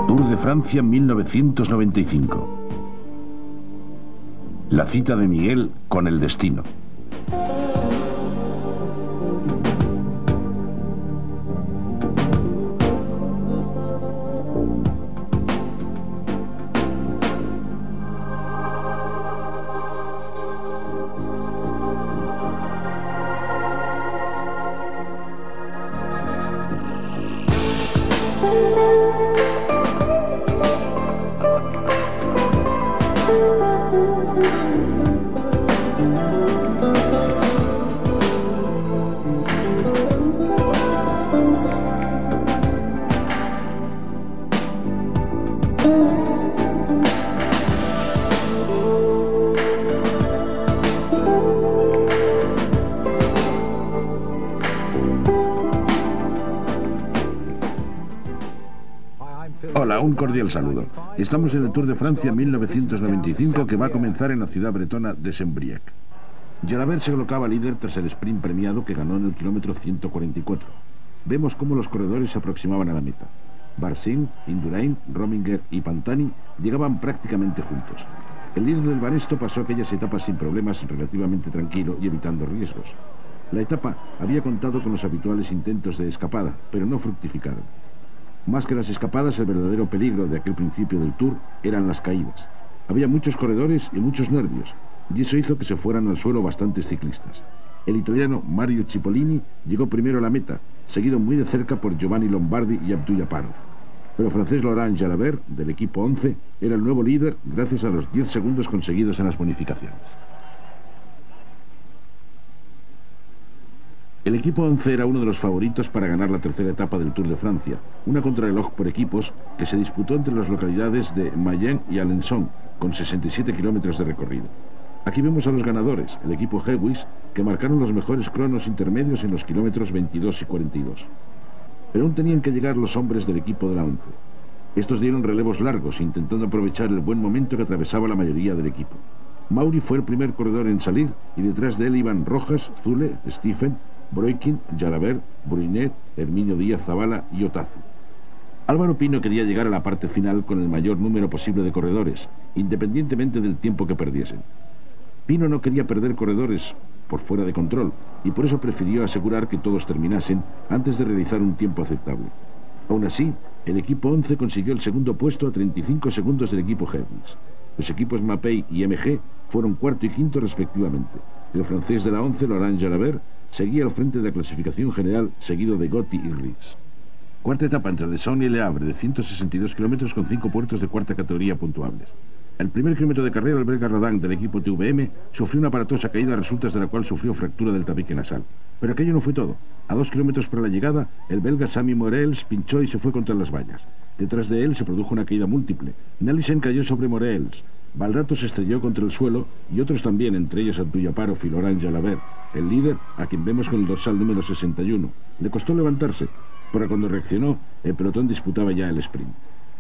Tour de Francia 1995. La cita de Miguel con el destino. Hola, un cordial saludo. Estamos en el Tour de Francia 1995 que va a comenzar en la ciudad bretona de Saint-Brieuc. Jalabert se colocaba líder tras el sprint premiado que ganó en el kilómetro 144. Vemos cómo los corredores se aproximaban a la meta. Barsin, Indurain, Rominger y Pantani llegaban prácticamente juntos. El líder del Banesto pasó aquellas etapas sin problemas, relativamente tranquilo y evitando riesgos. La etapa había contado con los habituales intentos de escapada, pero no fructificaron. Más que las escapadas, el verdadero peligro de aquel principio del Tour eran las caídas. Había muchos corredores y muchos nervios, y eso hizo que se fueran al suelo bastantes ciclistas. El italiano Mario Cipollini llegó primero a la meta, seguido muy de cerca por Giovanni Lombardi y Abdou Yaparo. Pero el francés Laurent Jalabert, del equipo 11, era el nuevo líder gracias a los 10 segundos conseguidos en las bonificaciones. El equipo 11 era uno de los favoritos para ganar la tercera etapa del Tour de Francia, una contrarreloj por equipos que se disputó entre las localidades de Mayenne y Alençon, con 67 kilómetros de recorrido. Aquí vemos a los ganadores, el equipo Hewish, que marcaron los mejores cronos intermedios en los kilómetros 22 y 42. Pero aún tenían que llegar los hombres del equipo de la 11. Estos dieron relevos largos, intentando aprovechar el buen momento que atravesaba la mayoría del equipo. Mauri fue el primer corredor en salir y detrás de él iban Rojas, Zule, Stephen, Broikin, Jalabert, Bruinet, Herminio Díaz Zabala y Otazu. Álvaro Pino quería llegar a la parte final con el mayor número posible de corredores, independientemente del tiempo que perdiesen. Pino no quería perder corredores por fuera de control y por eso prefirió asegurar que todos terminasen antes de realizar un tiempo aceptable. Aún así, el equipo 11 consiguió el segundo puesto a 35 segundos del equipo Hewish. Los equipos Mapei y MG fueron cuarto y quinto respectivamente. El francés de la 11, Laurent Jalabert, seguía al frente de la clasificación general, seguido de Gotti y Ries. Cuarta etapa entre Le Son y Le Havre, de 162 kilómetros con 5 puertos de cuarta categoría puntuables. El primer kilómetro de carrera, el belga Rodin del equipo TVM sufrió una aparatosa caída a resultas de la cual sufrió fractura del tabique nasal. Pero aquello no fue todo. A 2 kilómetros para la llegada, el belga Sami Morels pinchó y se fue contra las vallas. Detrás de él se produjo una caída múltiple. Nelissen cayó sobre Morels. Baldato se estrelló contra el suelo y otros también, entre ellos Abdou Yaparo y Laurent Jalabert, el líder, a quien vemos con el dorsal número 61. Le costó levantarse, pero cuando reaccionó, el pelotón disputaba ya el sprint.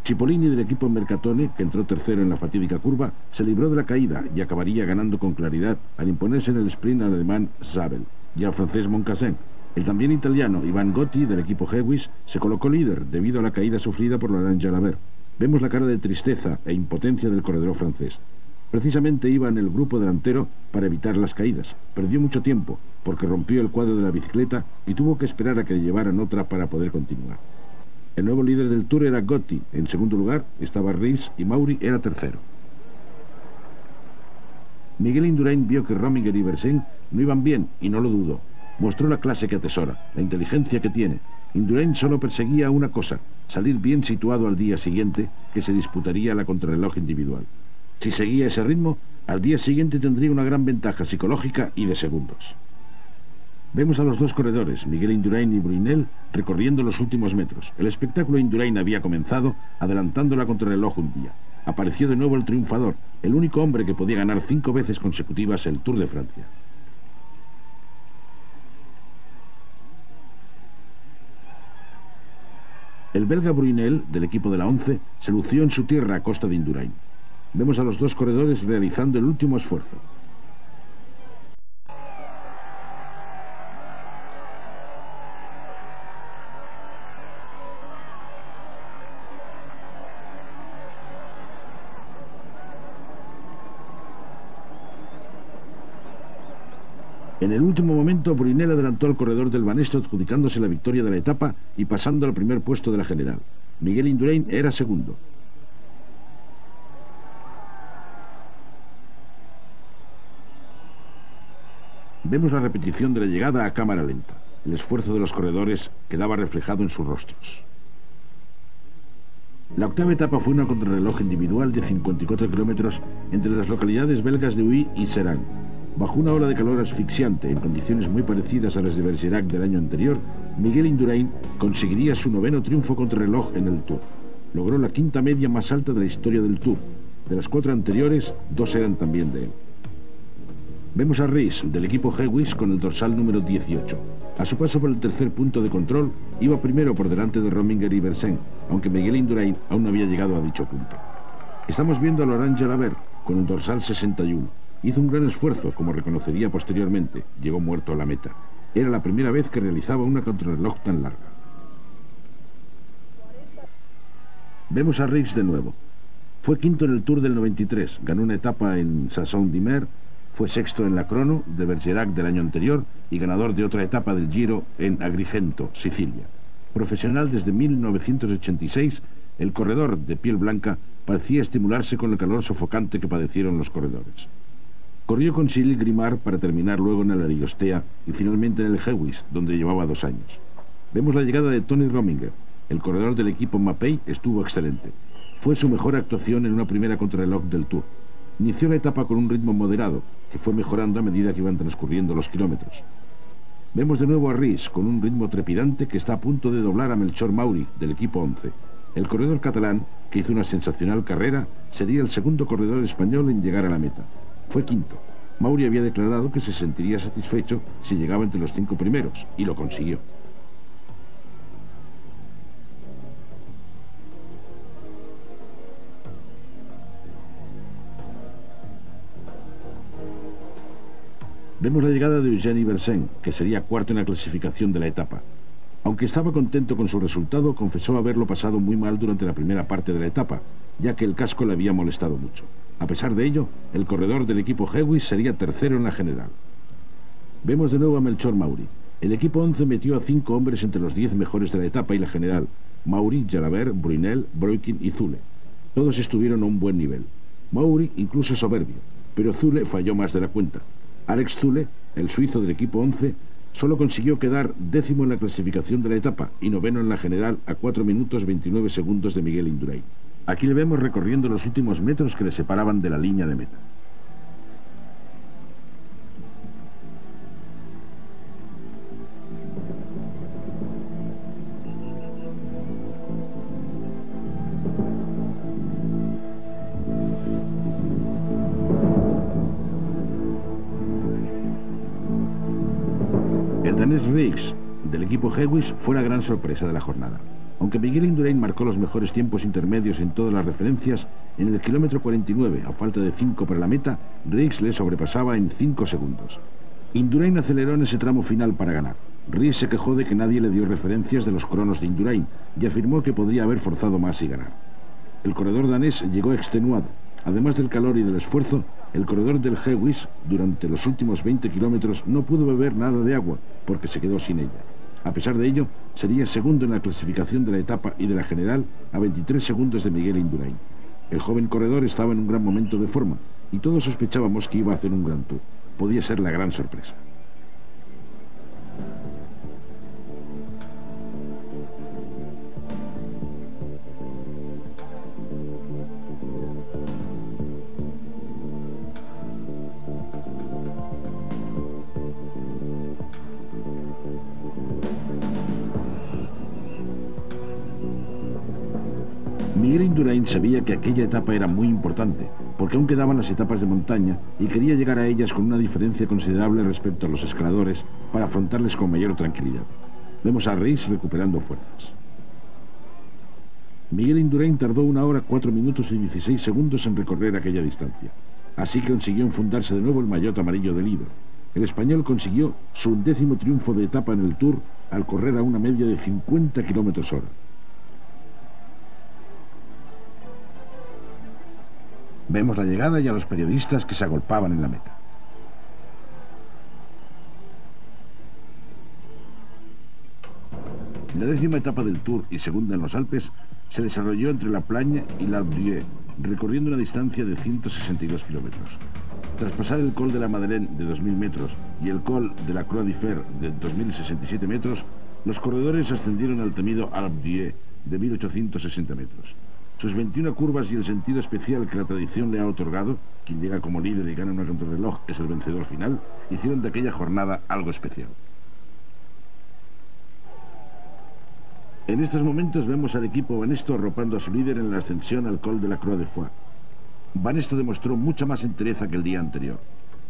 Cipollini del equipo Mercatone, que entró tercero en la fatídica curva, se libró de la caída y acabaría ganando con claridad al imponerse en el sprint al alemán Zabel y al francés Moncassin. El también italiano Ivan Gotti del equipo Hewish se colocó líder debido a la caída sufrida por Laurent Jalabert. Vemos la cara de tristeza e impotencia del corredor francés. Precisamente iba en el grupo delantero para evitar las caídas. Perdió mucho tiempo porque rompió el cuadro de la bicicleta y tuvo que esperar a que le llevaran otra para poder continuar. El nuevo líder del Tour era Gotti. En segundo lugar estaba Ries y Mauri era tercero. Miguel Indurain vio que Rominger y Barsin no iban bien y no lo dudó. Mostró la clase que atesora, la inteligencia que tiene. Indurain solo perseguía una cosa: salir bien situado al día siguiente, que se disputaría la contrarreloj individual. Si seguía ese ritmo, al día siguiente tendría una gran ventaja psicológica y de segundos. Vemos a los dos corredores, Miguel Indurain y Brunel, recorriendo los últimos metros. El espectáculo de Indurain había comenzado, adelantando la contrarreloj un día. Apareció de nuevo el triunfador, el único hombre que podía ganar 5 veces consecutivas el Tour de Francia. El belga Brunel, del equipo de la 11, se lució en su tierra a costa de Indurain. Vemos a los dos corredores realizando el último esfuerzo. En el último momento, Brunel adelantó al corredor del Banesto, adjudicándose la victoria de la etapa y pasando al primer puesto de la general. Miguel Indurain era segundo. Vemos la repetición de la llegada a cámara lenta. El esfuerzo de los corredores quedaba reflejado en sus rostros. La octava etapa fue una contrarreloj individual de 54 kilómetros entre las localidades belgas de Huy y Seran. Bajo una ola de calor asfixiante, en condiciones muy parecidas a las de Bergerac del año anterior, Miguel Indurain conseguiría su 9º triunfo contrarreloj en el Tour. Logró la 5ª media más alta de la historia del Tour. De las 4 anteriores, 2 eran también de él. Vemos a Reis, del equipo Hewish, con el dorsal número 18. A su paso por el tercer punto de control, iba primero por delante de Rominger y Versen, aunque Miguel Indurain aún no había llegado a dicho punto. Estamos viendo a Laurent Jalabert, con el dorsal 61. Hizo un gran esfuerzo, como reconocería posteriormente. Llegó muerto a la meta. Era la primera vez que realizaba una contrarreloj tan larga. Vemos a Reis de nuevo. Fue quinto en el Tour del 93, ganó una etapa en Sasson-d'Imer, fue sexto en la crono de Bergerac del año anterior y ganador de otra etapa del Giro en Agrigento, Sicilia. Profesional desde 1986, el corredor de piel blanca parecía estimularse con el calor sofocante que padecieron los corredores. Corrió con Cyril Grimard para terminar luego en el Ariostoia y finalmente en el Hewish, donde llevaba 2 años. Vemos la llegada de Tony Rominger. El corredor del equipo Mapei estuvo excelente. Fue su mejor actuación en una primera contrarreloj del Tour. Inició la etapa con un ritmo moderado, que fue mejorando a medida que iban transcurriendo los kilómetros. Vemos de nuevo a Reis con un ritmo trepidante que está a punto de doblar a Melchor Mauri, del equipo 11. El corredor catalán, que hizo una sensacional carrera, sería el segundo corredor español en llegar a la meta. Fue quinto. Mauri había declarado que se sentiría satisfecho si llegaba entre los 5 primeros, y lo consiguió. Vemos la llegada de Eugène Versen, que sería cuarto en la clasificación de la etapa. Aunque estaba contento con su resultado, confesó haberlo pasado muy mal durante la primera parte de la etapa, ya que el casco le había molestado mucho. A pesar de ello, el corredor del equipo Hewish sería tercero en la general. Vemos de nuevo a Melchor Mauri. El equipo 11 metió a 5 hombres entre los 10 mejores de la etapa y la general: Mauri, Jalabert, Brunel, Breukin y Zule. Todos estuvieron a un buen nivel. Mauri incluso soberbio, pero Zule falló más de la cuenta. Alex Zule, el suizo del equipo 11, solo consiguió quedar 10º en la clasificación de la etapa y 9º en la general, a 4 minutos 29 segundos de Miguel Indurain. Aquí le vemos recorriendo los últimos metros que le separaban de la línea de meta. El danés Reis, del equipo Hewish, fue la gran sorpresa de la jornada. Aunque Miguel Indurain marcó los mejores tiempos intermedios en todas las referencias, en el kilómetro 49, a falta de 5 para la meta, Reis le sobrepasaba en 5 segundos. Indurain aceleró en ese tramo final para ganar. Reis se quejó de que nadie le dio referencias de los cronos de Indurain y afirmó que podría haber forzado más y ganar. El corredor danés llegó extenuado. Además del calor y del esfuerzo, el corredor del Hewish durante los últimos 20 kilómetros no pudo beber nada de agua porque se quedó sin ella. A pesar de ello, sería segundo en la clasificación de la etapa y de la general, a 23 segundos de Miguel Indurain. El joven corredor estaba en un gran momento de forma y todos sospechábamos que iba a hacer un gran Tour. Podía ser la gran sorpresa. Miguel Indurain sabía que aquella etapa era muy importante, porque aún quedaban las etapas de montaña y quería llegar a ellas con una diferencia considerable respecto a los escaladores para afrontarles con mayor tranquilidad. Vemos a Reis recuperando fuerzas. Miguel Indurain tardó 1 hora, 4 minutos y 16 segundos en recorrer aquella distancia. Así consiguió enfundarse de nuevo el maillot amarillo del líder. El español consiguió su 11º triunfo de etapa en el Tour al correr a una media de 50 km/h. Vemos la llegada y a los periodistas que se agolpaban en la meta. La 10ª etapa del Tour y segunda en los Alpes se desarrolló entre La Plagne y l'Alpe d'Huez, recorriendo una distancia de 162 kilómetros. Tras pasar el Col de la Madeleine de 2.000 metros y el Col de la Croix du Fer de 2.067 metros, los corredores ascendieron al temido Alpe d'Huez de 1.860 metros. Sus 21 curvas y el sentido especial que la tradición le ha otorgado, quien llega como líder y gana una contrarreloj es el vencedor final, hicieron de aquella jornada algo especial. En estos momentos vemos al equipo Banesto arropando a su líder en la ascensión al Col de la Croix de Foix. Banesto demostró mucha más entereza que el día anterior.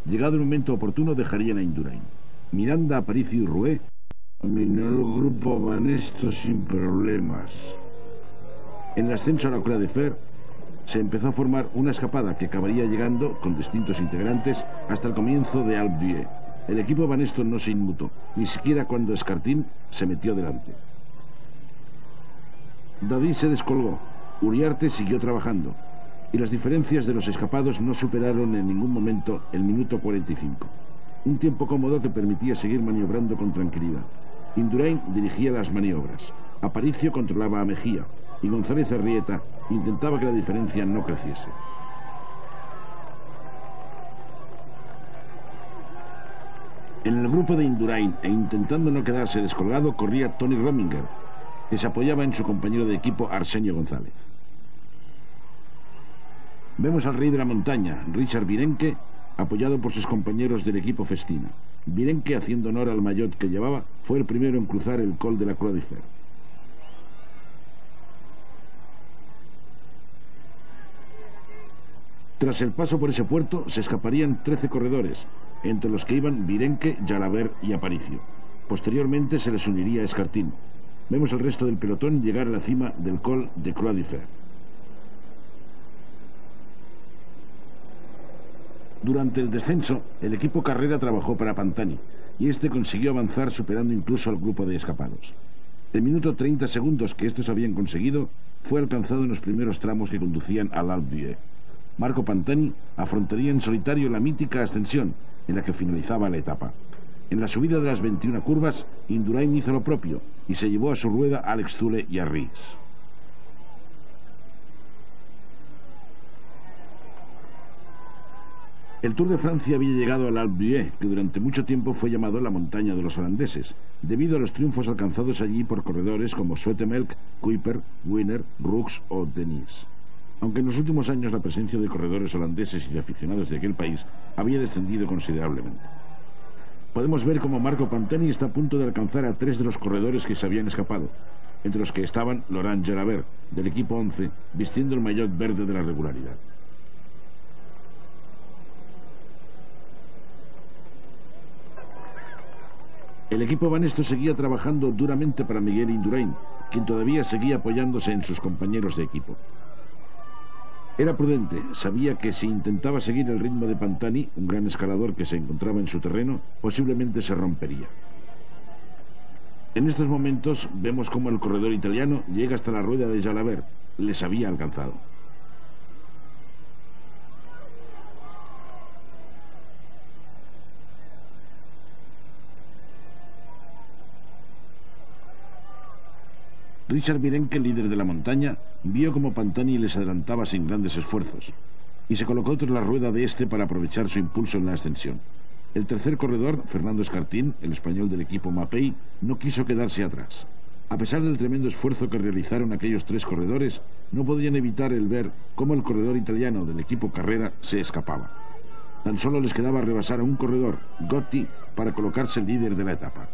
Llegado el momento oportuno dejarían a Indurain. Miranda, Aparicio y Rouet dominó el grupo Banesto sin problemas. En el ascenso a la Croix de Fer se empezó a formar una escapada que acabaría llegando, con distintos integrantes, hasta el comienzo de Alpe d'Huez. El equipo Banesto no se inmutó, ni siquiera cuando Escartín se metió delante. David se descolgó, Uriarte siguió trabajando, y las diferencias de los escapados no superaron en ningún momento el minuto 45. Un tiempo cómodo que permitía seguir maniobrando con tranquilidad. Indurain dirigía las maniobras, Aparicio controlaba a Mejía, y González Arrieta intentaba que la diferencia no creciese. En el grupo de Indurain, e intentando no quedarse descolgado, corría Tony Rominger, que se apoyaba en su compañero de equipo Arsenio González. Vemos al rey de la montaña, Richard Virenque, apoyado por sus compañeros del equipo Festina. Virenque, haciendo honor al maillot que llevaba, fue el primero en cruzar el Col de la Croix de Fer. Tras el paso por ese puerto se escaparían 13 corredores, entre los que iban Virenque, Jalabert y Aparicio. Posteriormente se les uniría Escartín. Vemos al resto del pelotón llegar a la cima del Col de Croix de Fer. Durante el descenso, el equipo Carrera trabajó para Pantani, y este consiguió avanzar superando incluso al grupo de escapados. El minuto 30 segundos que estos habían conseguido fue alcanzado en los primeros tramos que conducían al Alpe d'Huez. Marco Pantani afrontaría en solitario la mítica ascensión, en la que finalizaba la etapa. En la subida de las 21 curvas, Indurain hizo lo propio y se llevó a su rueda a Alex Zülle y a Reis. El Tour de Francia había llegado al Alpe d'Huez, que durante mucho tiempo fue llamado la montaña de los holandeses, debido a los triunfos alcanzados allí por corredores como Swetemelk, Kuiper, Winner, Rux o Denis. Aunque en los últimos años la presencia de corredores holandeses y de aficionados de aquel país había descendido considerablemente. Podemos ver cómo Marco Pantani está a punto de alcanzar a 3 de los corredores que se habían escapado, entre los que estaban Laurent Jalabert, del equipo 11, vistiendo el maillot verde de la regularidad. El equipo Banesto seguía trabajando duramente para Miguel Indurain, quien todavía seguía apoyándose en sus compañeros de equipo. Era prudente, sabía que si intentaba seguir el ritmo de Pantani, un gran escalador que se encontraba en su terreno, posiblemente se rompería. En estos momentos vemos cómo el corredor italiano llega hasta la rueda de Jalabert. Les había alcanzado. Richard Virenque, líder de la montaña, vio como Pantani les adelantaba sin grandes esfuerzos y se colocó tras la rueda de este para aprovechar su impulso en la ascensión. El tercer corredor, Fernando Escartín, el español del equipo Mapei, no quiso quedarse atrás. A pesar del tremendo esfuerzo que realizaron aquellos 3 corredores, no podían evitar el ver cómo el corredor italiano del equipo Carrera se escapaba. Tan solo les quedaba rebasar a un corredor, Gotti, para colocarse el líder de la etapa.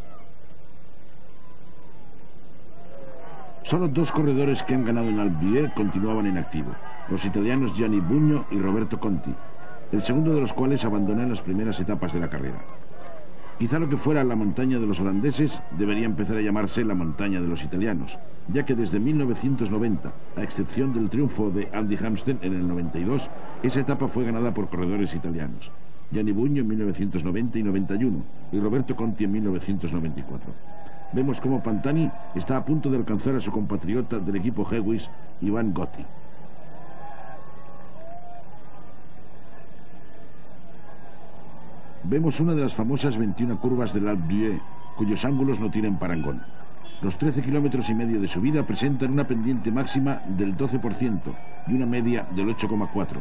Solo dos corredores que han ganado en Alpe d'Huez continuaban en activo, los italianos Gianni Bugno y Roberto Conti, el segundo de los cuales abandonó en las primeras etapas de la carrera. Quizá lo que fuera la montaña de los holandeses debería empezar a llamarse la montaña de los italianos, ya que desde 1990, a excepción del triunfo de Andy Hampsten en el 92, esa etapa fue ganada por corredores italianos, Gianni Bugno en 1990 y 91 y Roberto Conti en 1994. Vemos cómo Pantani está a punto de alcanzar a su compatriota del equipo Hewish, Ivan Gotti. Vemos una de las famosas 21 curvas del Alpe d'Huez, cuyos ángulos no tienen parangón. Los 13,5 kilómetros de subida presentan una pendiente máxima del 12% y una media del 8,4%,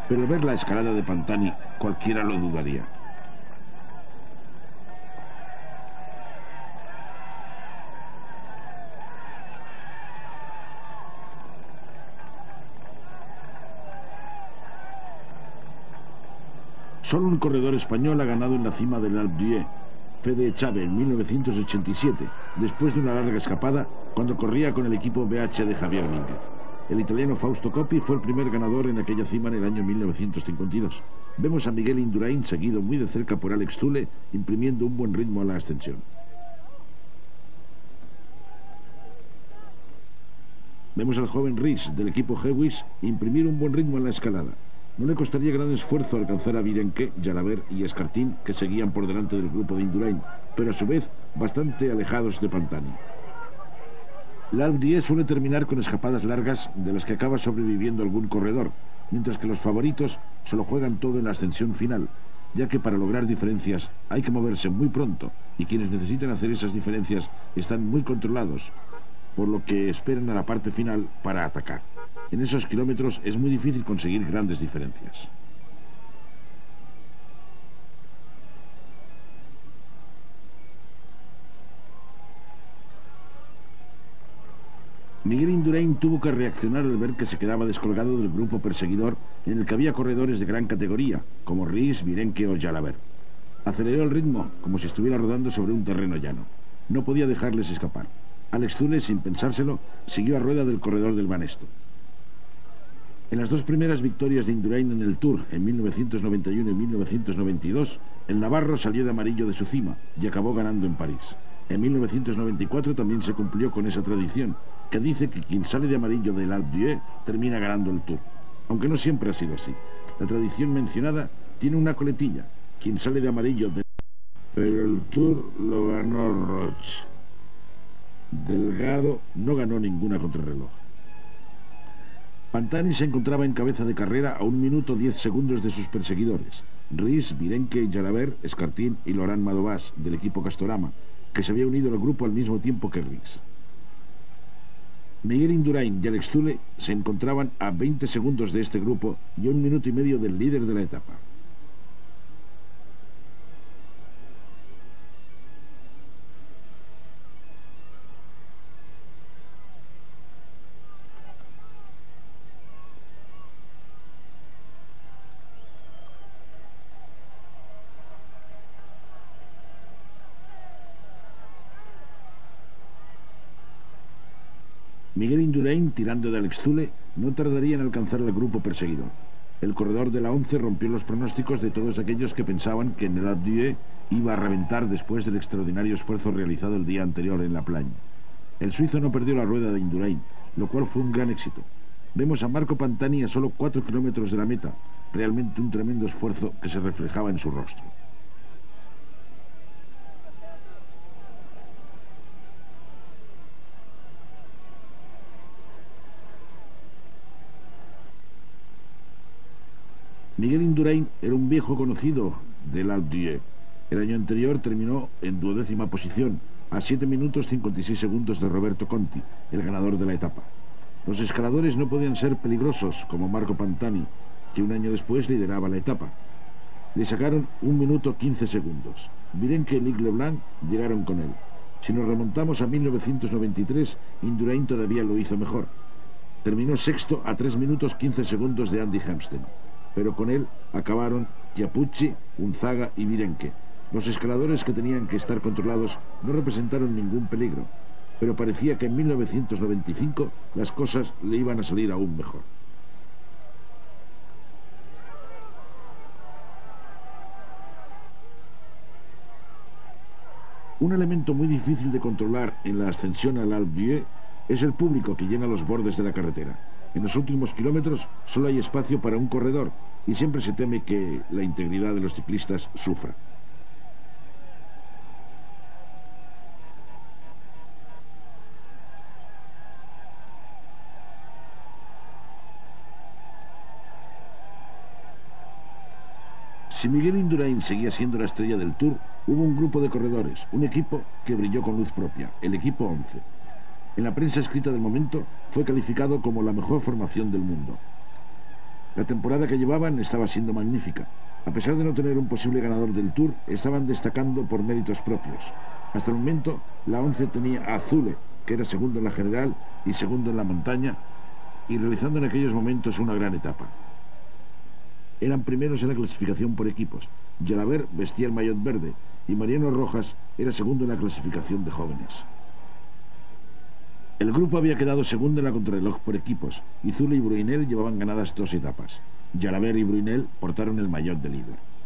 pero al ver la escalada de Pantani, cualquiera lo dudaría. Solo un corredor español ha ganado en la cima del Alpe d'Huez, Fede Echave, en 1987, después de una larga escapada, cuando corría con el equipo BH de Javier Mínguez. El italiano Fausto Coppi fue el primer ganador en aquella cima en el año 1952. Vemos a Miguel Indurain seguido muy de cerca por Alex Zülle, imprimiendo un buen ritmo a la ascensión. Vemos al joven Ries del equipo Hewish imprimir un buen ritmo en la escalada. No le costaría gran esfuerzo alcanzar a Virenque, Jalabert y Escartín, que seguían por delante del grupo de Indurain, pero a su vez bastante alejados de Pantani. El Alpe d'Huez suele terminar con escapadas largas de las que acaba sobreviviendo algún corredor, mientras que los favoritos se lo juegan todo en la ascensión final, ya que para lograr diferencias hay que moverse muy pronto, y quienes necesitan hacer esas diferencias están muy controlados, por lo que esperan a la parte final para atacar. En esos kilómetros es muy difícil conseguir grandes diferencias. Miguel Indurain tuvo que reaccionar al ver que se quedaba descolgado del grupo perseguidor en el que había corredores de gran categoría, como Ries, Virenque o Jalabert. Aceleró el ritmo como si estuviera rodando sobre un terreno llano. No podía dejarles escapar. Alex Zülle, sin pensárselo, siguió a rueda del corredor del Banesto. En las dos primeras victorias de Indurain en el Tour, en 1991 y 1992, el navarro salió de amarillo de su cima y acabó ganando en París. En 1994 también se cumplió con esa tradición, que dice que quien sale de amarillo del Alpe d'Huez termina ganando el Tour. Aunque no siempre ha sido así. La tradición mencionada tiene una coletilla: quien sale de amarillo del... Pero el Tour lo ganó Roche. Delgado no ganó ninguna contrarreloj. Pantani se encontraba en cabeza de carrera a 1 minuto 10 segundos de sus perseguidores, Ries, Virenque, Jalabert, Escartín y Laurent Madovas, del equipo Castorama, que se había unido al grupo al mismo tiempo que Ries. Miguel Indurain y Alex Zülle se encontraban a 20 segundos de este grupo y a 1 minuto y medio del líder de la etapa. Miguel Indurain, tirando de Alex Zülle, no tardaría en alcanzar al grupo perseguidor. El corredor de la 11 rompió los pronósticos de todos aquellos que pensaban que en el Alpe d'Huez iba a reventar después del extraordinario esfuerzo realizado el día anterior en La Plagne. El suizo no perdió la rueda de Indurain, lo cual fue un gran éxito. Vemos a Marco Pantani a solo 4 kilómetros de la meta, realmente un tremendo esfuerzo que se reflejaba en su rostro. Miguel Indurain era un viejo conocido del Alpe d'Huez. El año anterior terminó en 12ª posición, a 7 minutos 56 segundos de Roberto Conti, el ganador de la etapa. Los escaladores no podían ser peligrosos como Marco Pantani, que un año después lideraba la etapa. Le sacaron 1 minuto 15 segundos. Virenque y Luc Leblanc llegaron con él. Si nos remontamos a 1993, Indurain todavía lo hizo mejor. Terminó sexto a 3 minutos 15 segundos de Andy Hampsten. Pero con él acabaron Chiappucci, Unzaga y Virenque. Los escaladores que tenían que estar controlados no representaron ningún peligro. pero parecía que en 1995 las cosas le iban a salir aún mejor. Un elemento muy difícil de controlar en la ascensión al Alpe d'Huez es el público que llena los bordes de la carretera. En los últimos kilómetros solo hay espacio para un corredor y siempre se teme que la integridad de los ciclistas sufra. Si Miguel Indurain seguía siendo la estrella del Tour, hubo un grupo de corredores, un equipo que brilló con luz propia, el equipo 11. En la prensa escrita del momento fue calificado como la mejor formación del mundo. La temporada que llevaban estaba siendo magnífica. A pesar de no tener un posible ganador del Tour, estaban destacando por méritos propios. Hasta el momento, la 11 tenía a Zule, que era segundo en la general y segundo en la montaña, y realizando en aquellos momentos una gran etapa. Eran primeros en la clasificación por equipos. Jalabert vestía el maillot verde y Mariano Rojas era segundo en la clasificación de jóvenes. El grupo había quedado segundo en la contrarreloj por equipos y Zule y Brunel llevaban ganadas 2 etapas. Jalabert y Brunel portaron el maillot de líder.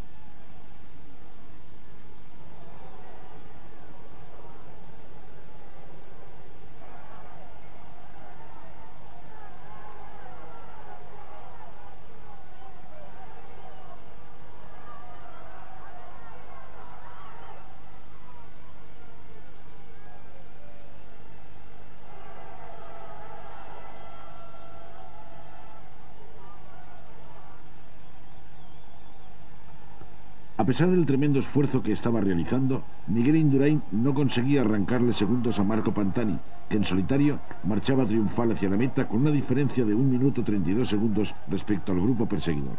A pesar del tremendo esfuerzo que estaba realizando, Miguel Indurain no conseguía arrancarle segundos a Marco Pantani, que en solitario marchaba triunfal hacia la meta con una diferencia de 1 minuto 32 segundos respecto al grupo perseguidor.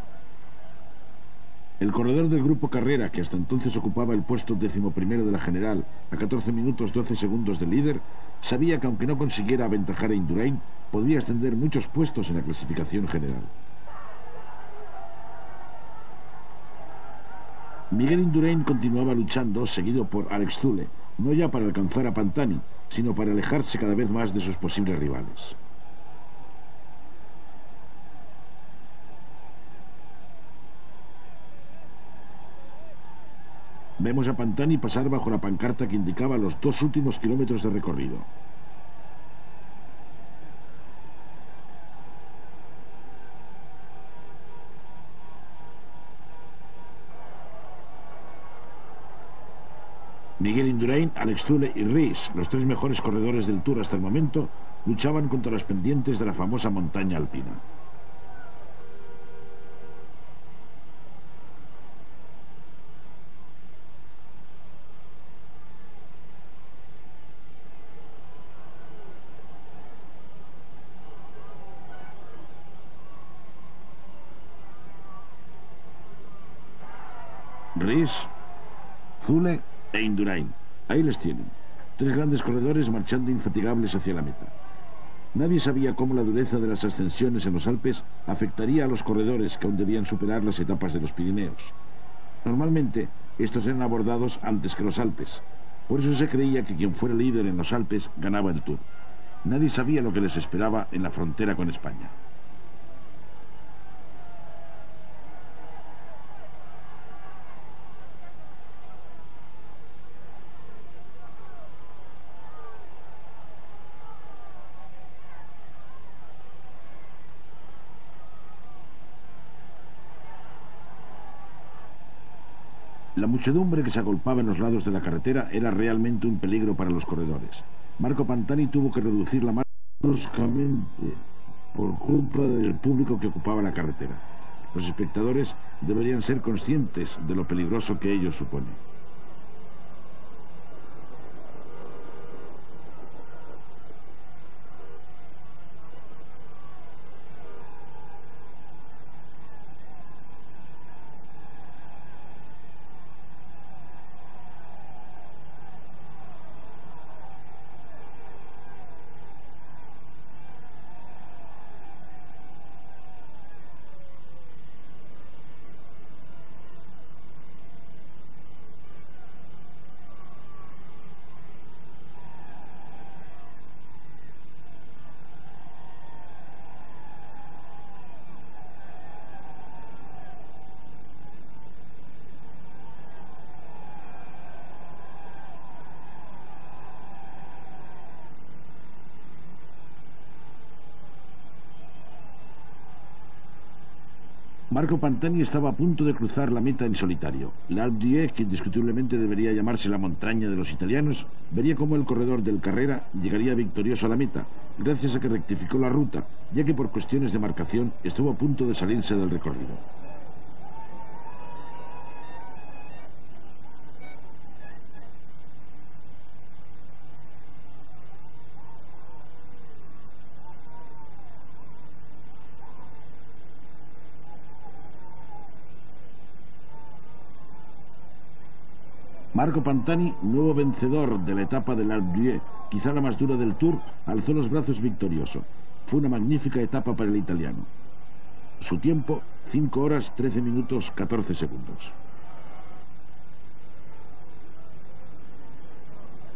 El corredor del grupo Carrera, que hasta entonces ocupaba el puesto 11º de la general, a 14 minutos 12 segundos del líder, sabía que aunque no consiguiera aventajar a Indurain, podría ascender muchos puestos en la clasificación general. Miguel Indurain continuaba luchando, seguido por Alex Zule, no ya para alcanzar a Pantani, sino para alejarse cada vez más de sus posibles rivales. Vemos a Pantani pasar bajo la pancarta que indicaba los 2 últimos kilómetros de recorrido. Miguel Indurain, Alex Zule y Ries, los 3 mejores corredores del Tour hasta el momento, luchaban contra las pendientes de la famosa montaña alpina. Ries, Zule e Indurain. Ahí les tienen. 3 grandes corredores marchando infatigables hacia la meta. Nadie sabía cómo la dureza de las ascensiones en los Alpes afectaría a los corredores que aún debían superar las etapas de los Pirineos. Normalmente, estos eran abordados antes que los Alpes. Por eso se creía que quien fuera líder en los Alpes ganaba el Tour. Nadie sabía lo que les esperaba en la frontera con España. La muchedumbre que se agolpaba en los lados de la carretera era realmente un peligro para los corredores. Marco Pantani tuvo que reducir la marcha bruscamente por culpa del público que ocupaba la carretera. Los espectadores deberían ser conscientes de lo peligroso que ello supone. Marco Pantani estaba a punto de cruzar la meta en solitario. L'Alpe d'Huez, que indiscutiblemente debería llamarse la montaña de los italianos, vería cómo el corredor del Carrera llegaría victorioso a la meta, gracias a que rectificó la ruta, ya que por cuestiones de marcación estuvo a punto de salirse del recorrido. Marco Pantani, nuevo vencedor de la etapa del Alpe d'Huez, quizá la más dura del Tour, alzó los brazos victorioso. Fue una magnífica etapa para el italiano. Su tiempo, 5 horas, 13 minutos, 14 segundos.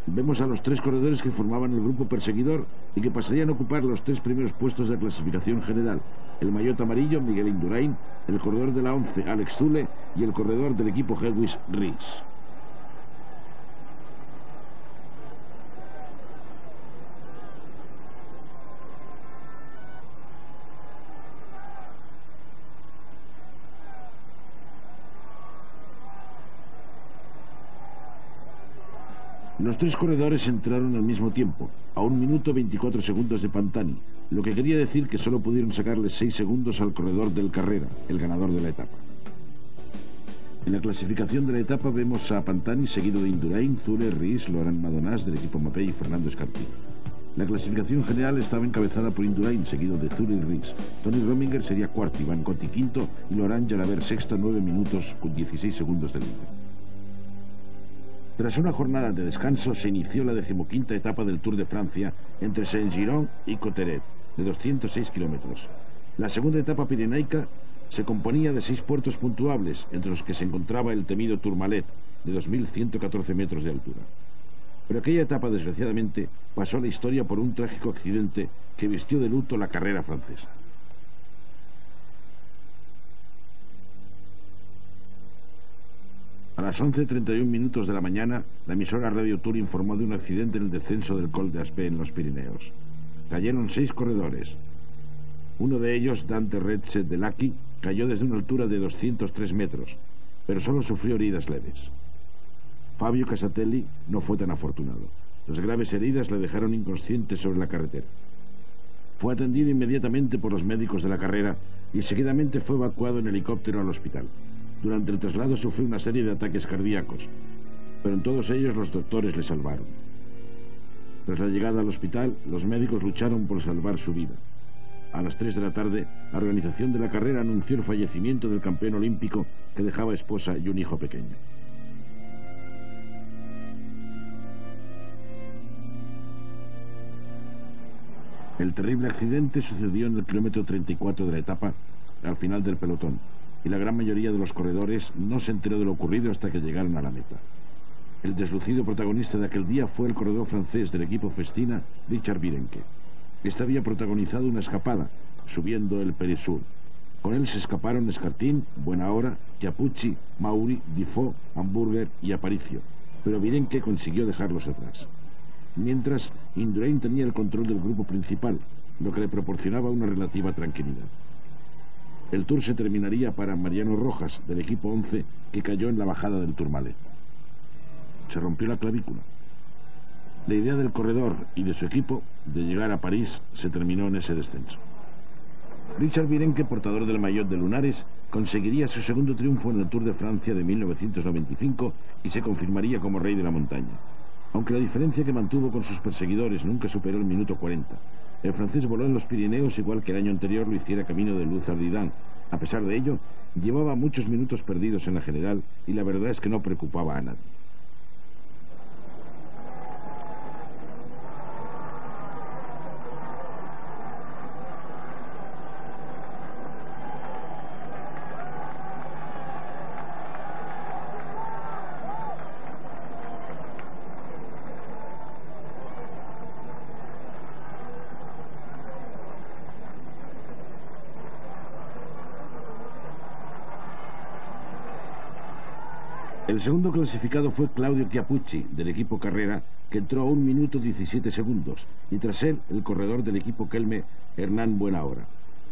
Vemos a los 3 corredores que formaban el grupo perseguidor y que pasarían a ocupar los 3 primeros puestos de clasificación general. El maillot amarillo, Miguel Indurain, el corredor de la 11, Alex Zülle, y el corredor del equipo Helwig, Ries. Los 3 corredores entraron al mismo tiempo, a 1 minuto 24 segundos de Pantani, lo que quería decir que solo pudieron sacarle 6 segundos al corredor del Carrera, el ganador de la etapa. En la clasificación de la etapa vemos a Pantani seguido de Indurain, Zülle, Ries, Laurent Madonnas del equipo Mapei y Fernando Escartín. La clasificación general estaba encabezada por Indurain, seguido de Zülle y Ries. Tony Rominger sería cuarto, Iván Coty quinto y Laurent Jalabert sexto, 9 minutos con 16 segundos de líder. Tras una jornada de descanso, se inició la 15ª etapa del Tour de Francia entre Saint-Giron y Cotterêts, de 206 kilómetros. La segunda etapa pirenaica se componía de 6 puertos puntuables, entre los que se encontraba el temido Tourmalet, de 2.114 metros de altura. Pero aquella etapa, desgraciadamente, pasó a la historia por un trágico accidente que vistió de luto la carrera francesa. A las 11:31 minutos de la mañana, la emisora Radio Tour informó de un accidente en el descenso del Col d'Aspet en los Pirineos. Cayeron 6 corredores. Uno de ellos, Dante Retset de Lacqui, cayó desde una altura de 203 metros, pero solo sufrió heridas leves. Fabio Casatelli no fue tan afortunado. Las graves heridas le dejaron inconsciente sobre la carretera. Fue atendido inmediatamente por los médicos de la carrera y seguidamente fue evacuado en helicóptero al hospital. Durante el traslado sufrió una serie de ataques cardíacos, pero en todos ellos los doctores le salvaron. Tras la llegada al hospital, los médicos lucharon por salvar su vida. A las 3 de la tarde, la organización de la carrera anunció el fallecimiento del campeón olímpico que dejaba esposa y un hijo pequeño. El terrible accidente sucedió en el kilómetro 34 de la etapa, al final del pelotón, y la gran mayoría de los corredores no se enteró de lo ocurrido hasta que llegaron a la meta. El deslucido protagonista de aquel día fue el corredor francés del equipo Festina, Richard Virenque. Este había protagonizado una escapada, subiendo el Périsur. Con él se escaparon Escartín, Buenahora, Chiappucci, Mauri, Difo, Hamburger y Aparicio, pero Virenque consiguió dejarlos atrás. Mientras, Indurain tenía el control del grupo principal, lo que le proporcionaba una relativa tranquilidad. El Tour se terminaría para Mariano Rojas, del equipo 11, que cayó en la bajada del Tourmalet. Se rompió la clavícula. La idea del corredor y de su equipo de llegar a París se terminó en ese descenso. Richard Virenque, portador del maillot de lunares, conseguiría su segundo triunfo en el Tour de Francia de 1995 y se confirmaría como rey de la montaña. Aunque la diferencia que mantuvo con sus perseguidores nunca superó el minuto 40. El francés voló en los Pirineos igual que el año anterior lo hiciera camino de Luz-Ardiden. A pesar de ello, llevaba muchos minutos perdidos en la general y la verdad es que no preocupaba a nadie. El segundo clasificado fue Claudio Chiappucci, del equipo Carrera, que entró a 1 minuto 17 segundos, y tras él, el corredor del equipo Kelme, Hernán Buenahora.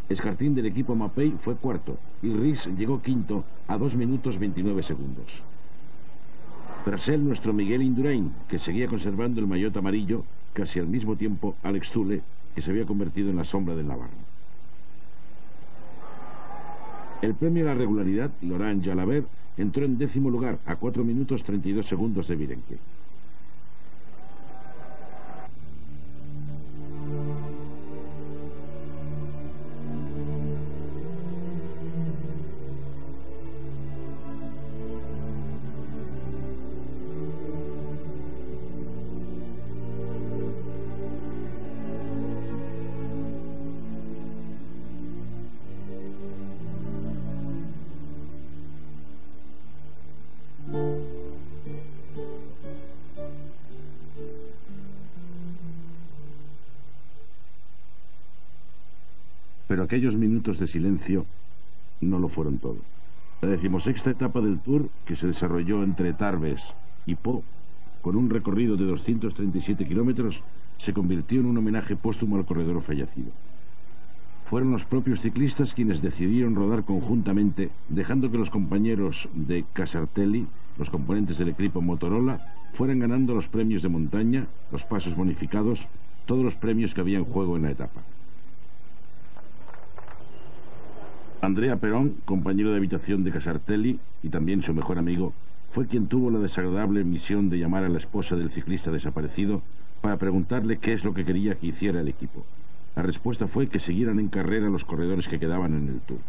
Escartín del equipo Mapei fue cuarto y Rhys llegó quinto a 2 minutos 29 segundos. Tras él, nuestro Miguel Indurain, que seguía conservando el maillot amarillo, casi al mismo tiempo Alex Zülle, que se había convertido en la sombra del navarro. El premio a la regularidad, Laurent Jalabert, entró en 10º lugar a 4 minutos 32 segundos de Virenque. Pero aquellos minutos de silencio no lo fueron todo. La 16ª etapa del Tour, que se desarrolló entre Tarbes y Pau, con un recorrido de 237 kilómetros, se convirtió en un homenaje póstumo al corredor fallecido. Fueron los propios ciclistas quienes decidieron rodar conjuntamente, dejando que los compañeros de Casartelli, los componentes del equipo Motorola, fueran ganando los premios de montaña, los pasos bonificados, todos los premios que había en juego en la etapa. Andrea Perón, compañero de habitación de Casartelli y también su mejor amigo, fue quien tuvo la desagradable misión de llamar a la esposa del ciclista desaparecido para preguntarle qué es lo que quería que hiciera el equipo. La respuesta fue que siguieran en carrera los corredores que quedaban en el Tour.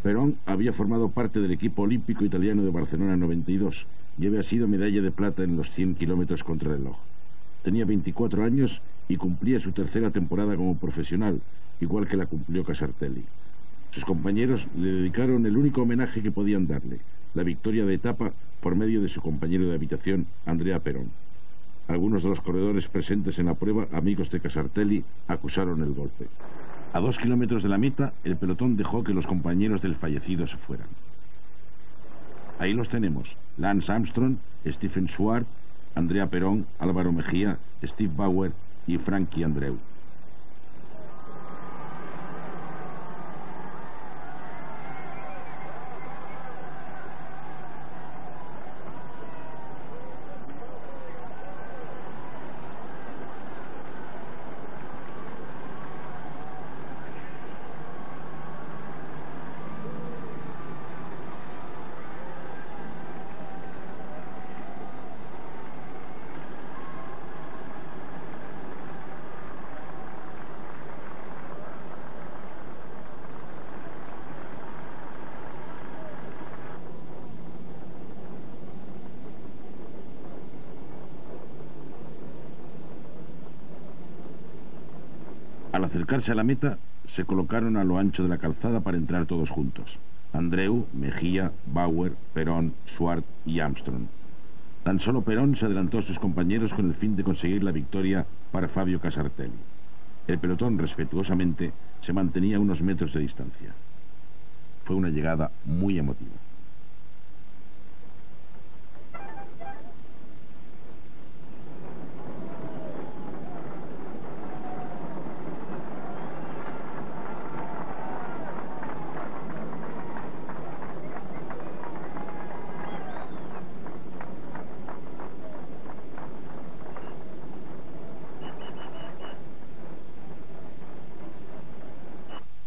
Perón había formado parte del equipo olímpico italiano de Barcelona 92 y había sido medalla de plata en los 100 kilómetros contrarreloj. Tenía 24 años y cumplía su 3ª temporada como profesional, igual que la cumplió Casartelli. Sus compañeros le dedicaron el único homenaje que podían darle, la victoria de etapa por medio de su compañero de habitación, Andrea Perón. Algunos de los corredores presentes en la prueba, amigos de Casartelli, acusaron el golpe. A 2 kilómetros de la meta, el pelotón dejó que los compañeros del fallecido se fueran. Ahí los tenemos: Lance Armstrong, Stephen Swart, Andrea Perón, Álvaro Mejía, Steve Bauer y Frankie Andreu. Al acercarse a la meta, se colocaron a lo ancho de la calzada para entrar todos juntos: Andreu, Mejía, Bauer, Perón, Swart y Armstrong. Tan solo Perón se adelantó a sus compañeros con el fin de conseguir la victoria para Fabio Casartelli. El pelotón, respetuosamente, se mantenía a unos metros de distancia. Fue una llegada muy emotiva.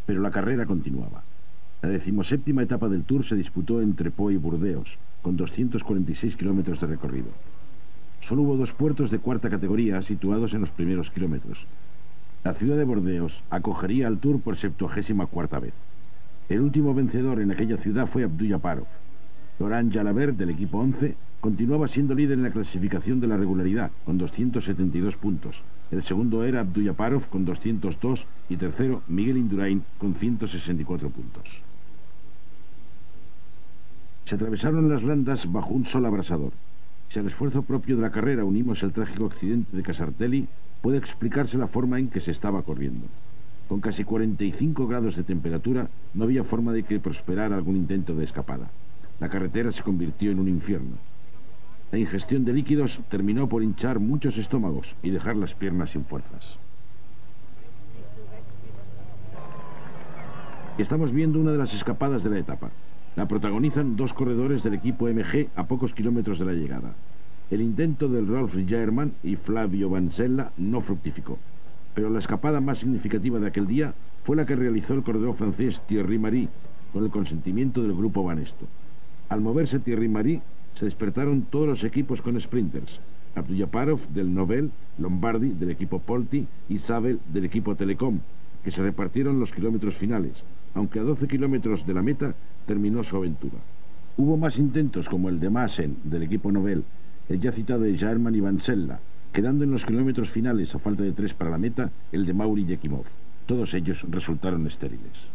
Pero la carrera continuaba. La 17ª etapa del Tour se disputó entre Pau y Burdeos, con 246 kilómetros de recorrido. Solo hubo 2 puertos de 4ª categoría situados en los primeros kilómetros. La ciudad de Burdeos acogería al Tour por 74ª vez. El último vencedor en aquella ciudad fue Abdullaparov. Laurent Jalabert, del equipo 11, continuaba siendo líder en la clasificación de la regularidad, con 272 puntos. El segundo era Abdullaparov con 202 y tercero Miguel Indurain con 164 puntos. Se atravesaron las landas bajo un sol abrasador. Si al esfuerzo propio de la carrera unimos el trágico accidente de Casartelli, puede explicarse la forma en que se estaba corriendo. Con casi 45 grados de temperatura, no había forma de que prosperara algún intento de escapada. La carretera se convirtió en un infierno. La ingestión de líquidos terminó por hinchar muchos estómagos y dejar las piernas sin fuerzas. Estamos viendo una de las escapadas de la etapa. La protagonizan dos corredores del equipo MG a pocos kilómetros de la llegada. El intento del Rolf German y Flavio Vansella no fructificó, pero la escapada más significativa de aquel día fue la que realizó el corredor francés Thierry Marie, con el consentimiento del grupo Banesto. Al moverse Thierry Marie, se despertaron todos los equipos con sprinters: Abdujaparov del Nobel, Lombardi del equipo Polti y Sabel del equipo Telecom, que se repartieron los kilómetros finales, aunque a 12 kilómetros de la meta terminó su aventura. Hubo más intentos como el de Maassen del equipo Nobel, el ya citado de German y Vansella, quedando en los kilómetros finales a falta de 3 para la meta el de Mauri Yekimov. Todos ellos resultaron estériles.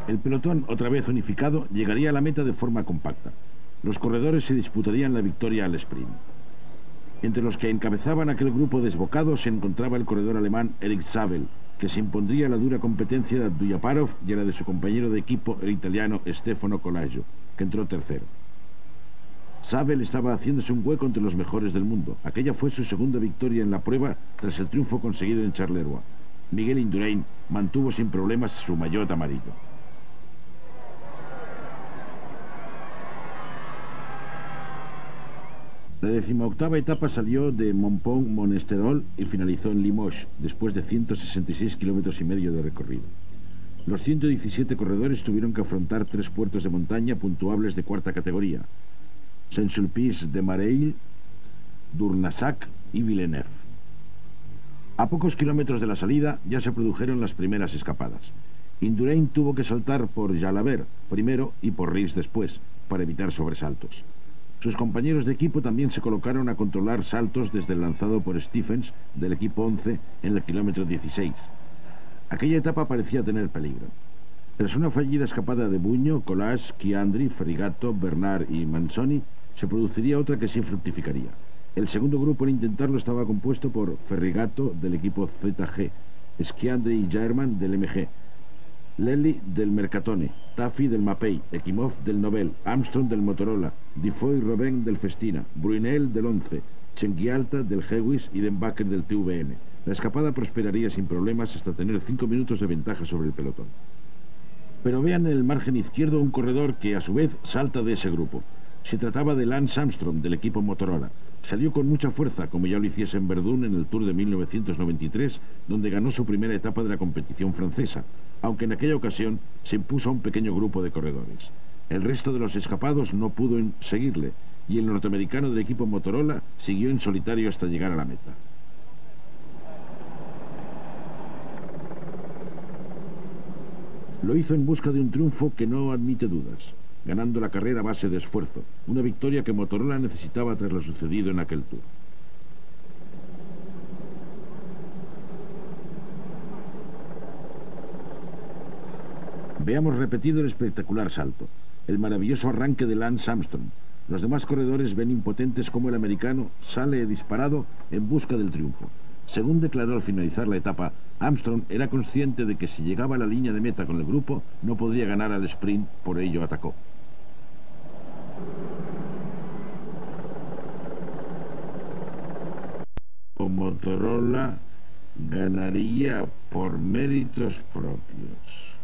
El pelotón, otra vez unificado, llegaría a la meta de forma compacta. Los corredores se disputarían la victoria al sprint. Entre los que encabezaban aquel grupo desbocado se encontraba el corredor alemán Erik Sabel, que se impondría la dura competencia de Abdujaparov y a la de su compañero de equipo, el italiano Stefano Colaggio, que entró tercero. Sabel estaba haciéndose un hueco entre los mejores del mundo. Aquella fue su segunda victoria en la prueba tras el triunfo conseguido en Charleroi. Miguel Indurain mantuvo sin problemas su maillot amarillo. La 18ª etapa salió de Montpont-Monesterol y finalizó en Limoges, después de 166 kilómetros y medio de recorrido. Los 117 corredores tuvieron que afrontar 3 puertos de montaña puntuables de cuarta categoría: Saint-Sulpice-de-Mareil, Durnassac y Villeneuve. A pocos kilómetros de la salida ya se produjeron las primeras escapadas. Indurain tuvo que saltar por Jalabert primero y por Ries después, para evitar sobresaltos. Sus compañeros de equipo también se colocaron a controlar saltos desde el lanzado por Stephens del equipo 11 en el kilómetro 16. Aquella etapa parecía tener peligro. Tras una fallida escapada de Buño, Colas, Chiandri, Ferrigato, Bernard y Manzoni, se produciría otra que sí fructificaría. El segundo grupo en intentarlo estaba compuesto por Ferrigato del equipo ZG, Schiandri y German del MG, Lely del Mercatone, Tafi del Mapei, Ekimov del Nobel, Armstrong del Motorola, Difoy Robin del Festina, Brunel del 11, Chenguialta del Hewis y Denbacher del TVN. La escapada prosperaría sin problemas hasta tener 5 minutos de ventaja sobre el pelotón. Pero vean en el margen izquierdo un corredor que a su vez salta de ese grupo. Se trataba de Lance Armstrong del equipo Motorola. Salió con mucha fuerza, como ya lo hiciese en Verdún en el Tour de 1993, donde ganó su primera etapa de la competición francesa, aunque en aquella ocasión se impuso a un pequeño grupo de corredores. El resto de los escapados no pudo seguirle, y el norteamericano del equipo Motorola siguió en solitario hasta llegar a la meta. Lo hizo en busca de un triunfo que no admite dudas, ganando la carrera a base de esfuerzo, una victoria que Motorola necesitaba tras lo sucedido en aquel Tour. Veamos repetido el espectacular salto, el maravilloso arranque de Lance Armstrong. Los demás corredores ven impotentes cómo el americano sale disparado en busca del triunfo. Según declaró al finalizar la etapa, Armstrong era consciente de que si llegaba a la línea de meta con el grupo, no podría ganar al sprint, por ello atacó. O Motorola ganaría por méritos propios.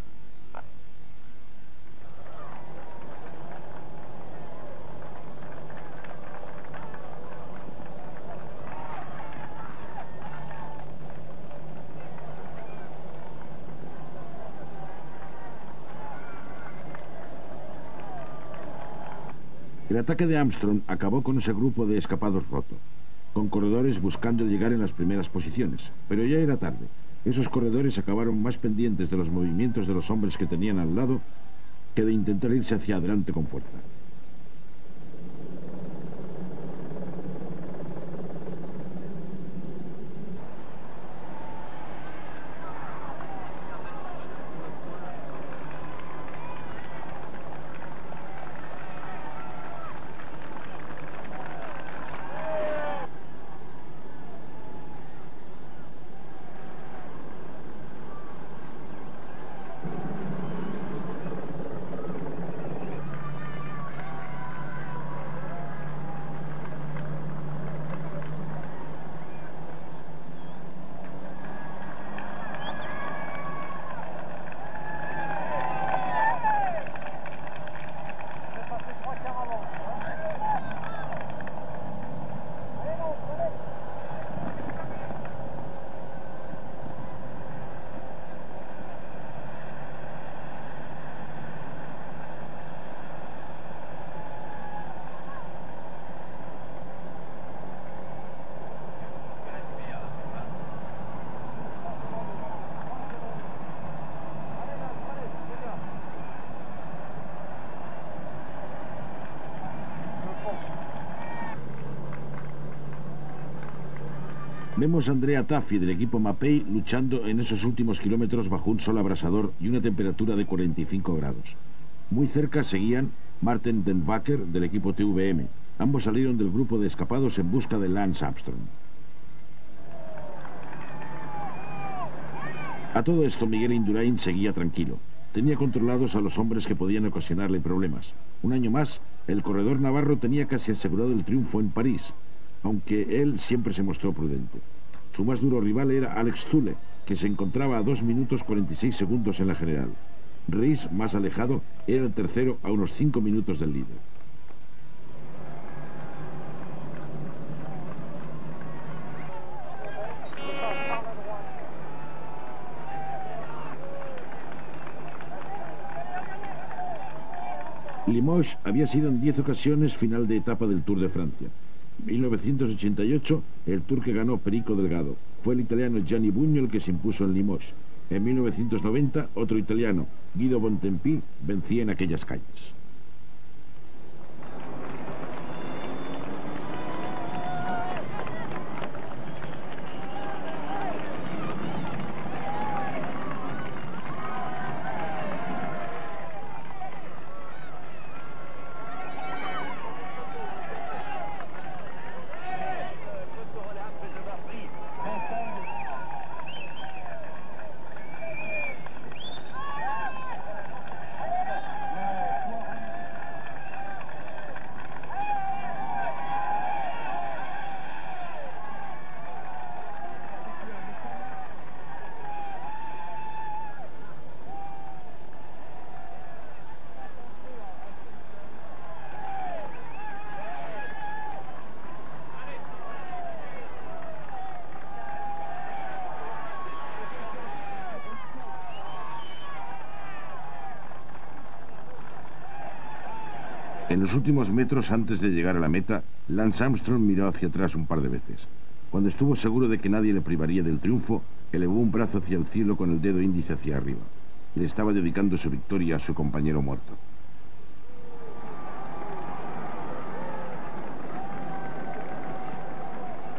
El ataque de Armstrong acabó con ese grupo de escapados roto, con corredores buscando llegar en las primeras posiciones, pero ya era tarde. Esos corredores acabaron más pendientes de los movimientos de los hombres que tenían al lado que de intentar irse hacia adelante con fuerza. Vemos a Andrea Tafi del equipo Mapei luchando en esos últimos kilómetros bajo un sol abrasador y una temperatura de 45 grados. Muy cerca seguían Martin Den Bakker del equipo TVM. Ambos salieron del grupo de escapados en busca de Lance Armstrong. A todo esto Miguel Indurain seguía tranquilo. Tenía controlados a los hombres que podían ocasionarle problemas. Un año más, el corredor navarro tenía casi asegurado el triunfo en París, aunque él siempre se mostró prudente. Su más duro rival era Alex Zülle, que se encontraba a 2 minutos 46 segundos en la general. Reis, más alejado, era el tercero a unos 5 minutos del líder. Limoges había sido en 10 ocasiones final de etapa del Tour de Francia. En 1988, el Tour que ganó Perico Delgado. Fue el italiano Gianni Bugno el que se impuso en Limoges. En 1990, otro italiano, Guido Bontempi, vencía en aquellas calles. En los últimos metros antes de llegar a la meta, Lance Armstrong miró hacia atrás un par de veces. Cuando estuvo seguro de que nadie le privaría del triunfo, elevó un brazo hacia el cielo con el dedo índice hacia arriba. Le estaba dedicando su victoria a su compañero muerto.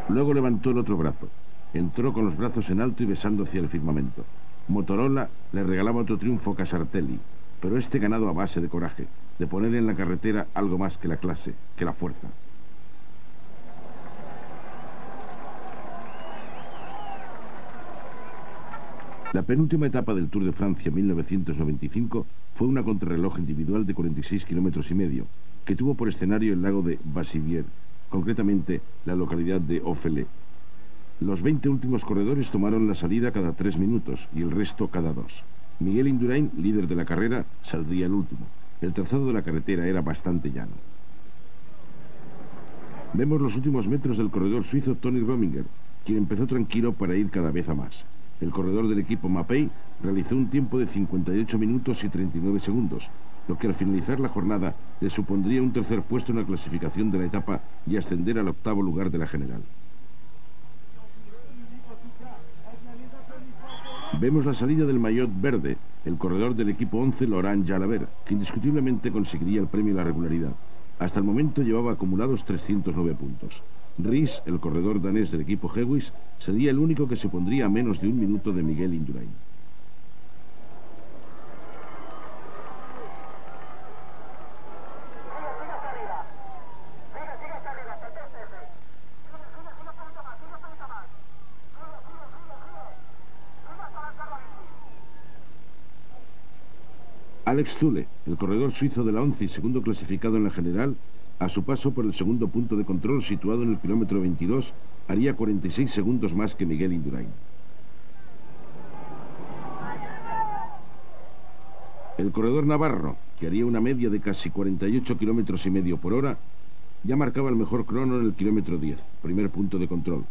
Luego levantó el otro brazo. Entró con los brazos en alto y besando hacia el firmamento. Motorola le regalaba otro triunfo a Casartelli, pero este ganado a base de coraje. de poner en la carretera algo más que la clase, que la fuerza. La penúltima etapa del Tour de Francia 1995 fue una contrarreloj individual de 46,5 kilómetros, que tuvo por escenario el lago de Bassivière, concretamente la localidad de Offelet. Los 20 últimos corredores tomaron la salida cada 3 minutos y el resto cada 2. Miguel Indurain, líder de la carrera, saldría el último. El trazado de la carretera era bastante llano. Vemos los últimos metros del corredor suizo Tony Rominger, quien empezó tranquilo para ir cada vez a más. El corredor del equipo Mapei realizó un tiempo de 58 minutos y 39 segundos, lo que al finalizar la jornada le supondría un tercer puesto en la clasificación de la etapa y ascender al 8º lugar de la general. Vemos la salida del maillot verde, el corredor del equipo 11 Laurent Jalabert, que indiscutiblemente conseguiría el premio a la regularidad. Hasta el momento llevaba acumulados 309 puntos. Ries, el corredor danés del equipo Hewis, sería el único que se pondría a menos de un minuto de Miguel Indurain. Alex Zülle, el corredor suizo de la ONCE y segundo clasificado en la general, a su paso por el segundo punto de control situado en el kilómetro 22, haría 46 segundos más que Miguel Indurain. El corredor navarro, que haría una media de casi 48,5 kilómetros por hora, ya marcaba el mejor crono en el kilómetro 10, primer punto de control.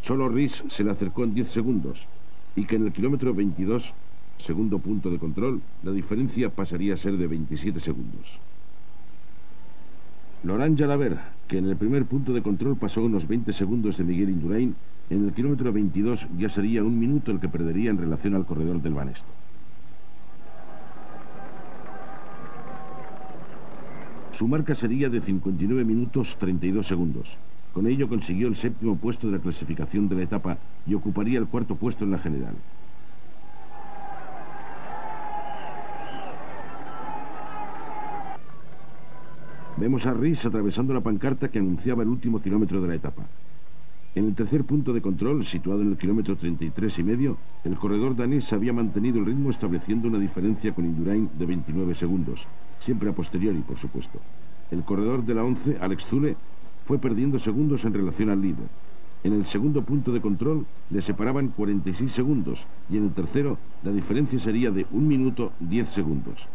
Solo Ries se le acercó en 10 segundos, y que en el kilómetro 22, segundo punto de control, la diferencia pasaría a ser de 27 segundos. Laurent Jalabert, que en el primer punto de control pasó unos 20 segundos de Miguel Indurain, en el kilómetro 22 ya sería un minuto el que perdería en relación al corredor del Banesto. Su marca sería de 59 minutos 32 segundos. Con ello consiguió el 7º puesto de la clasificación de la etapa y ocuparía el 4º puesto en la general. Vemos a Ries atravesando la pancarta que anunciaba el último kilómetro de la etapa. En el tercer punto de control, situado en el kilómetro 33,5, el corredor danés había mantenido el ritmo estableciendo una diferencia con Indurain de 29 segundos, siempre a posteriori, por supuesto. El corredor de la ONCE, Alex Zülle, fue perdiendo segundos en relación al líder. En el segundo punto de control le separaban 46 segundos y en el tercero la diferencia sería de 1 minuto 10 segundos.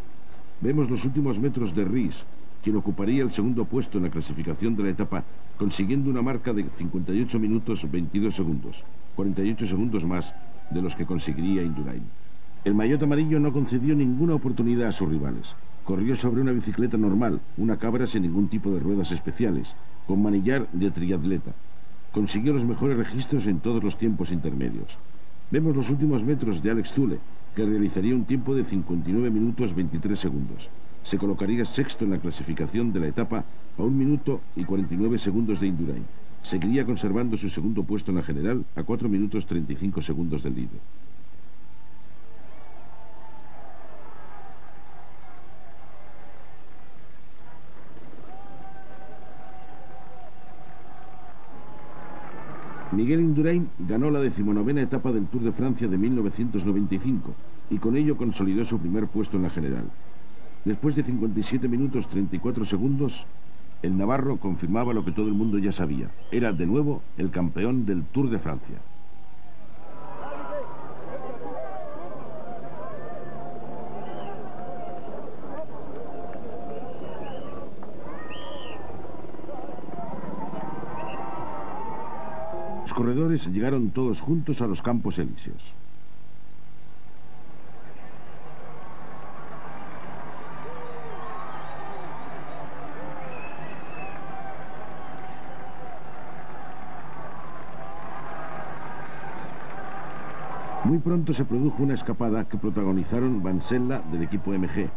Vemos los últimos metros de Ries, quien ocuparía el segundo puesto en la clasificación de la etapa, consiguiendo una marca de 58 minutos 22 segundos, 48 segundos más de los que conseguiría Indurain. El maillot amarillo no concedió ninguna oportunidad a sus rivales. Corrió sobre una bicicleta normal, una cabra sin ningún tipo de ruedas especiales, con manillar de triatleta. Consiguió los mejores registros en todos los tiempos intermedios. Vemos los últimos metros de Alex Zülle, que realizaría un tiempo de 59 minutos 23 segundos. Se colocaría sexto en la clasificación de la etapa a 1 minuto y 49 segundos de Indurain. Seguiría conservando su segundo puesto en la general a 4 minutos 35 segundos del líder. Miguel Indurain ganó la 19ª etapa del Tour de Francia de 1995 y con ello consolidó su primer puesto en la general. Después de 57 minutos 34 segundos, el navarro confirmaba lo que todo el mundo ya sabía. Era de nuevo el campeón del Tour de Francia. Los corredores llegaron todos juntos a los Campos Elíseos. Muy pronto se produjo una escapada que protagonizaron Vansella del equipo MG,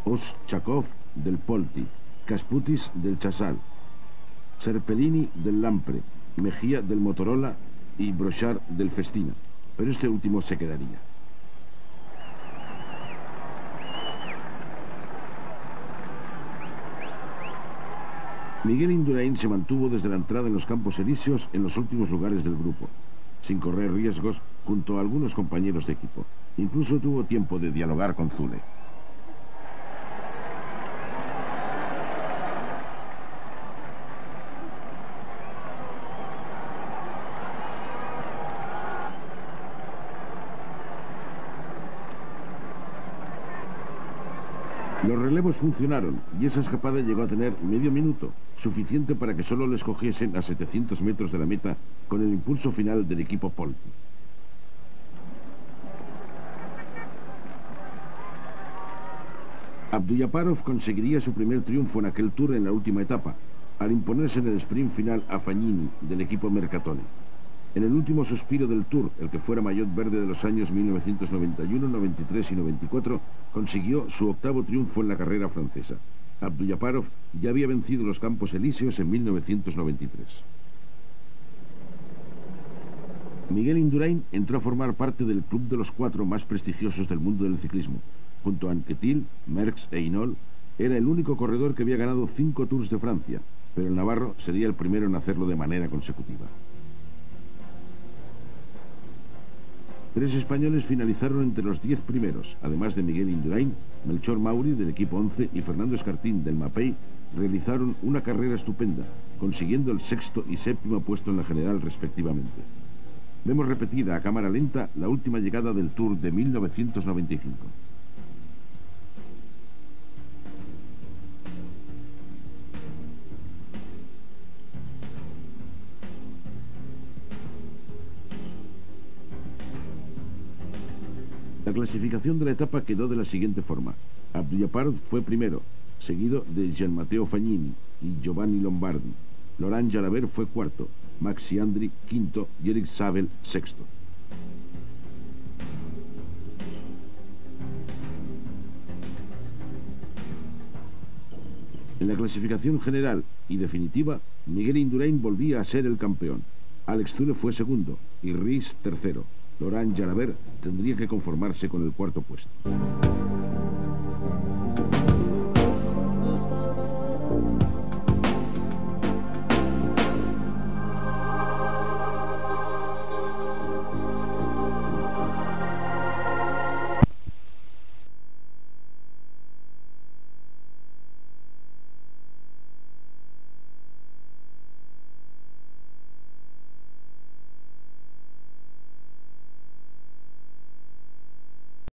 Oschakov del Polti, Kasputis del Chasal, Serpellini del Lampre, Mejía del Motorola y Brochard del Festina, pero este último se quedaría. Miguel Indurain se mantuvo desde la entrada en los Campos Elíseos en los últimos lugares del grupo, sin correr riesgos junto a algunos compañeros de equipo. Incluso tuvo tiempo de dialogar con Zule. Los relevos funcionaron y esa escapada llegó a tener medio minuto, suficiente para que solo les cogiesen a 700 metros de la meta con el impulso final del equipo Polti. Abdujaparov conseguiría su primer triunfo en aquel Tour en la última etapa, al imponerse en el sprint final a Fagnini del equipo Mercatone. En el último suspiro del Tour, el que fuera maillot verde de los años 1991, 93 y 94, consiguió su octavo triunfo en la carrera francesa. Abdujaparov ya había vencido los Campos Elíseos en 1993. Miguel Indurain entró a formar parte del club de los 4 más prestigiosos del mundo del ciclismo. Junto a Anquetil, Merckx e Hinault, era el único corredor que había ganado 5 Tours de Francia, pero el navarro sería el primero en hacerlo de manera consecutiva. 3 españoles finalizaron entre los 10 primeros, además de Miguel Indurain. Melchor Mauri del equipo 11 y Fernando Escartín del Mapei realizaron una carrera estupenda, consiguiendo el 6º y 7º puesto en la general respectivamente. Vemos repetida a cámara lenta la última llegada del Tour de 1995. La clasificación de la etapa quedó de la siguiente forma. Abdujaparov fue primero, seguido de Gian Matteo Fagnini y Giovanni Lombardi. Laurent Jalabert fue cuarto, Maxi Andri quinto y Eric Sabel sexto. En la clasificación general y definitiva, Miguel Indurain volvía a ser el campeón. Alex Zule fue segundo y Ries tercero. Laurent Jalabert tendría que conformarse con el 4º puesto.